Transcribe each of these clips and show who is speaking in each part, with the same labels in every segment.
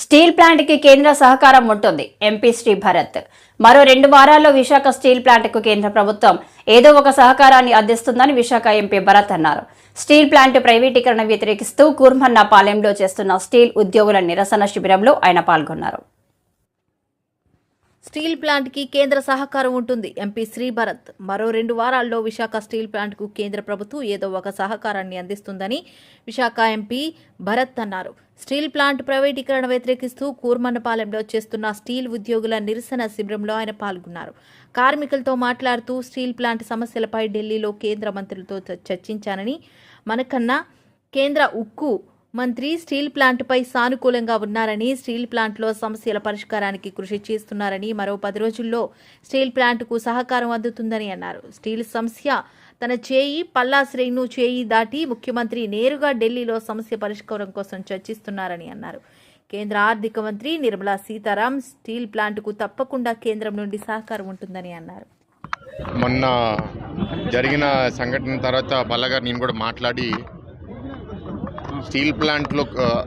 Speaker 1: Steel plant కి కేంద్ర సహకారం ఉంటుంది. ఎంపీ శ్రీ భరత్ మరో 2 వారాల్లో విశాఖ స్టీల్ ప్లాంట్ కు కేంద్ర ప్రభుత్వం ఏదో ఒక సహకారాన్ని అందిస్తుందని విశాఖ ఎంపీ భరత్ అన్నారు. స్టీల్ ప్లాంట్ ప్రైవేటీకరణ వ్యతిరేకిస్తూ కూర్మన్నపాలెంలో చేస్తున్న స్టీల్ ఉద్యోగుల నిరసన శిబిరంలో ఆయన పాల్గొన్నారు.
Speaker 2: స్టీల్ ప్లాంట్కి కేంద్ర సహకారం ఉంటుంది. ఎంపీ శ్రీ భరత్ మరో 2 వారాల్లో విశాఖ స్టీల్ ప్లాంట్కు కేంద్ర ప్రభుత్వం ఏదో ఒక సహకారాన్ని అందిస్తుందని విశాఖ ఎంపీ భరత్ అన్నారు. స్టీల్ ప్లాంట్ ప్రైవేటీకరణ వ్యతిరేకిస్తూ కూర్మన్నపాలెంలో చేస్తున్న స్టీల్ ఉద్యోగుల నిరసన శిబిరంలో ఆయన పాల్గొన్నారు. కార్మికులతో మాట్లాడుతూ స్టీల్ ప్లాంట్ సమస్యలపై ఢిల్లీలో కేంద్ర మంత్రులతో చర్చించానని, మనకన్నా కేంద్ర ఉక్కు మంత్రి స్టీల్ ప్లాంట్పై సానుకూలంగా ఉన్నారని, స్టీల్ ప్లాంట్లో సమస్యల పరిష్కారానికి కృషి చేస్తున్నారని, మరో 10 రోజుల్లో స్టీల్ ప్లాంట్కు సహకారం అందుతుందని అన్నారు. స్టీల్ సమస్య తన చేయి పల్లా శ్రేణు చేయి దాటి ముఖ్యమంత్రి నేరుగా ఢిల్లీలో సమస్య పరిష్కారం కోసం చర్చిస్తున్నారని అన్నారు. కేంద్ర ఆర్థిక మంత్రి నిర్మలా సీతారామన్ స్టీల్ ప్లాంట్కు తప్పకుండా కేంద్రం నుండి సహకారం ఉంటుందని అన్నారు.
Speaker 3: మొన్న జరిగిన సంఘటన తర్వాత బల్లగారు నేను కూడా మాట్లాడి స్టీల్ ప్లాంట్లో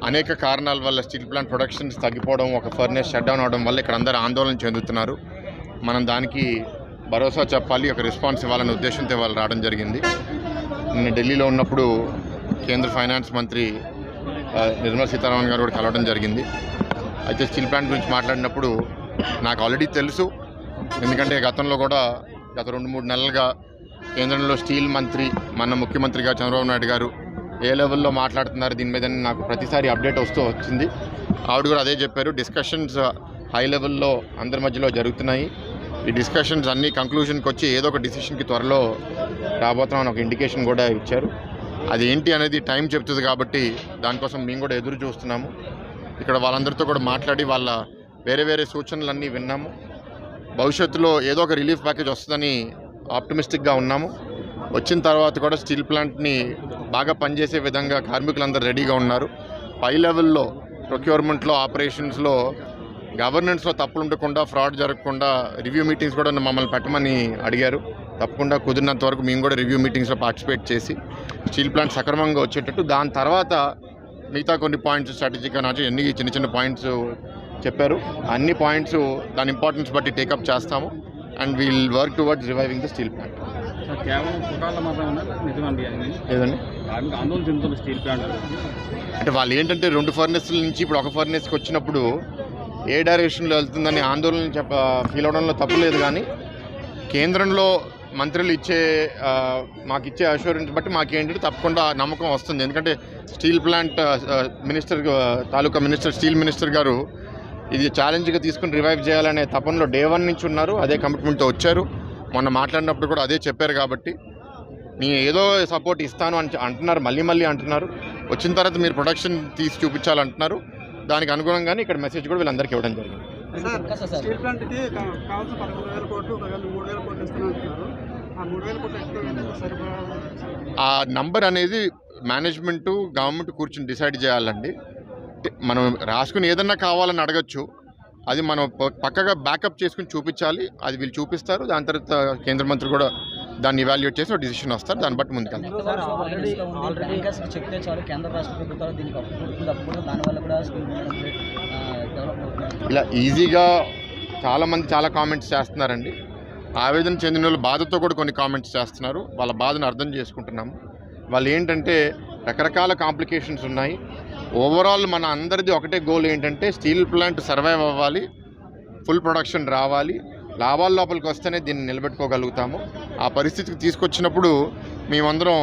Speaker 3: అనేక కారణాల వల్ల స్టీల్ ప్లాంట్ ప్రొడక్షన్స్ తగ్గిపోవడం, ఒక ఫర్నేస్ షట్ డౌన్ అవడం వల్ల ఇక్కడ అందరూ ఆందోళన చెందుతున్నారు. మనం దానికి భరోసా చెప్పాలి, ఒక రెస్పాన్స్ ఇవ్వాలనే ఉద్దేశంతో వాళ్ళు రావడం జరిగింది. నిన్న ఢిల్లీలో ఉన్నప్పుడు కేంద్ర ఫైనాన్స్ మంత్రి నిర్మలా సీతారామన్ గారు కూడా కలవడం జరిగింది. అయితే స్టీల్ ప్లాంట్ గురించి మాట్లాడినప్పుడు నాకు ఆల్రెడీ తెలుసు, ఎందుకంటే గతంలో కూడా గత 2-3 నెలలుగా కేంద్రంలో స్టీల్ మంత్రి మన ముఖ్యమంత్రి గారు చంద్రబాబు నాయుడు గారు ఏ లెవెల్లో మాట్లాడుతున్నారు దీని మీద నాకు ప్రతిసారి అప్డేట్ వస్తూ వచ్చింది. ఆవిడ కూడా అదే చెప్పారు, డిస్కషన్స్ హై లెవెల్లో అందరి మధ్యలో జరుగుతున్నాయి. ఈ డిస్కషన్స్ అన్నీ కంక్లూషన్కి వచ్చి ఏదో ఒక డిసిషన్కి త్వరలో రాబోతున్నామని ఒక ఇండికేషన్ కూడా ఇచ్చారు. అది ఏంటి అనేది టైం చెప్తుంది కాబట్టి దానికోసం మేము కూడా ఎదురు చూస్తున్నాము. ఇక్కడ వాళ్ళందరితో కూడా మాట్లాడి వాళ్ళ వేరే సూచనలన్నీ విన్నాము. భవిష్యత్తులో ఏదో ఒక రిలీఫ్ ప్యాకేజ్ వస్తుందని ఆప్టమిస్టిక్గా ఉన్నాము. వచ్చిన తర్వాత కూడా స్టీల్ ప్లాంట్ని బాగా పనిచేసే విధంగా కార్మికులందరూ రెడీగా ఉన్నారు. పై లెవెల్లో ప్రొక్యూర్మెంట్లో, ఆపరేషన్స్లో, గవర్నెన్స్లో తప్పులు ఉండకుండా, ఫ్రాడ్ జరగకుండా రివ్యూ మీటింగ్స్ కూడా మమ్మల్ని పెట్టమని అడిగారు. తప్పకుండా కుదిరినంత వరకు మేము కూడా రివ్యూ మీటింగ్స్లో పార్టిసిపేట్ చేసి స్టీల్ ప్లాంట్ సక్రమంగా వచ్చేటట్టు, దాని తర్వాత మిగతా కొన్ని పాయింట్స్ స్ట్రాటజిక్గా నాటి అన్ని చిన్న పాయింట్స్ చెప్పారు. అన్ని పాయింట్స్ దాని ఇంపార్టెన్స్ బట్టి టేకప్ చేస్తాము and wheel work towards reviving the steel plant. లేదండి,
Speaker 4: ఆందోళన చెందుతున్న స్టీల్ ప్లాంట్
Speaker 3: అంటే వాళ్ళు ఏంటంటే 2 ఫర్నెస్ల నుంచి ఇప్పుడు ఒక ఫర్నెస్కి వచ్చినప్పుడు ఏ డైరెక్షన్లో వెళ్తుందని ఆందోళన ఫీల్ అవడంలో తప్పులేదు. కానీ కేంద్రంలో మంత్రులు మాకు ఇచ్చే అష్యూరెన్స్ బట్టి మాకేంటంటే తప్పకుండా నమ్మకం వస్తుంది. ఎందుకంటే స్టీల్ ప్లాంట్ మినిస్టర్ తాలూకా మినిస్టర్ స్టీల్ మినిస్టర్ గారు ఇది ఛాలెంజ్గా తీసుకుని రివైవ్ చేయాలనే తపనలో డే 1 నుంచి ఉన్నారు. అదే కమిట్మెంట్తో వచ్చారు. మొన్న మాట్లాడినప్పుడు కూడా అదే చెప్పారు. కాబట్టి నేను ఏదో సపోర్ట్ ఇస్తాను అని అంటున్నారు, మళ్ళీ అంటున్నారు. వచ్చిన తర్వాత మీరు ప్రొడక్షన్ తీసి చూపించాలంటున్నారు. దానికి అనుగుణంగానే ఇక్కడ మెసేజ్ కూడా వీళ్ళందరికీ ఇవ్వడం జరిగింది. ఆ నంబర్ అనేది మేనేజ్మెంటు గవర్నమెంట్ కూర్చుని డిసైడ్ చేయాలండి. మనం రాసుకుని ఏదన్నా కావాలని అడగచ్చు, అది మనం పక్కగా బ్యాకప్ చేసుకుని చూపించాలి. అది వీళ్ళు చూపిస్తారు. దాని తర్వాత కేంద్ర మంత్రి కూడా దాన్ని ఇవాల్యుయేట్ చేసి ఒక డిసిషన్ వస్తారు. దాన్ని బట్టి ముందుకెళ్తారు. ఇలా ఈజీగా చాలామంది చాలా కామెంట్స్ చేస్తున్నారండి. ఆవేదన చెందిన వాళ్ళు బాధతో కూడా కొన్ని కామెంట్స్ చేస్తున్నారు. వాళ్ళ బాధను అర్థం చేసుకుంటున్నాము. వాళ్ళు ఏంటంటే రకరకాల కాంప్లికేషన్స్ ఉన్నాయి. ఓవరాల్ మన అందరిది ఒకటే గోల్ ఏంటంటే స్టీల్ ప్లాంట్ సర్వైవ్ అవ్వాలి, ఫుల్ ప్రొడక్షన్ రావాలి, లాభాల లోపలికి వస్తేనే దీన్ని నిలబెట్టుకోగలుగుతాము. ఆ పరిస్థితికి తీసుకొచ్చినప్పుడు మేమందరం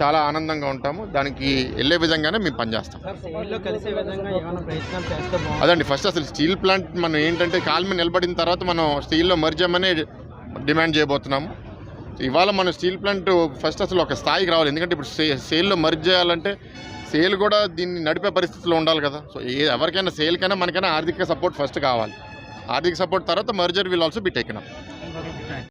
Speaker 3: చాలా ఆనందంగా ఉంటాము. దానికి వెళ్ళే విధంగానే మేము పనిచేస్తాం. అదండి ఫస్ట్ అసలు స్టీల్ ప్లాంట్ మనం ఏంటంటే కాలు మీద నిలబడిన తర్వాత మనం స్టీల్లో మర్జమనే డిమాండ్ చేయబోతున్నాము. ఇవాళ మన స్టీల్ ప్లాంట్ ఫస్ట్ అసలు ఒక స్థాయికి రావాలి. ఎందుకంటే ఇప్పుడు సేల్లో మర్జ్ చేయాలంటే సేల్ కూడా దీన్ని నడిపే పరిస్థితిలో ఉండాలి కదా. సో ఎవరికైనా సేల్కైనా మనకైనా ఆర్థిక సపోర్ట్ ఫస్ట్ కావాలి. ఆర్థిక సపోర్ట్ తర్వాత merger will also be taken up.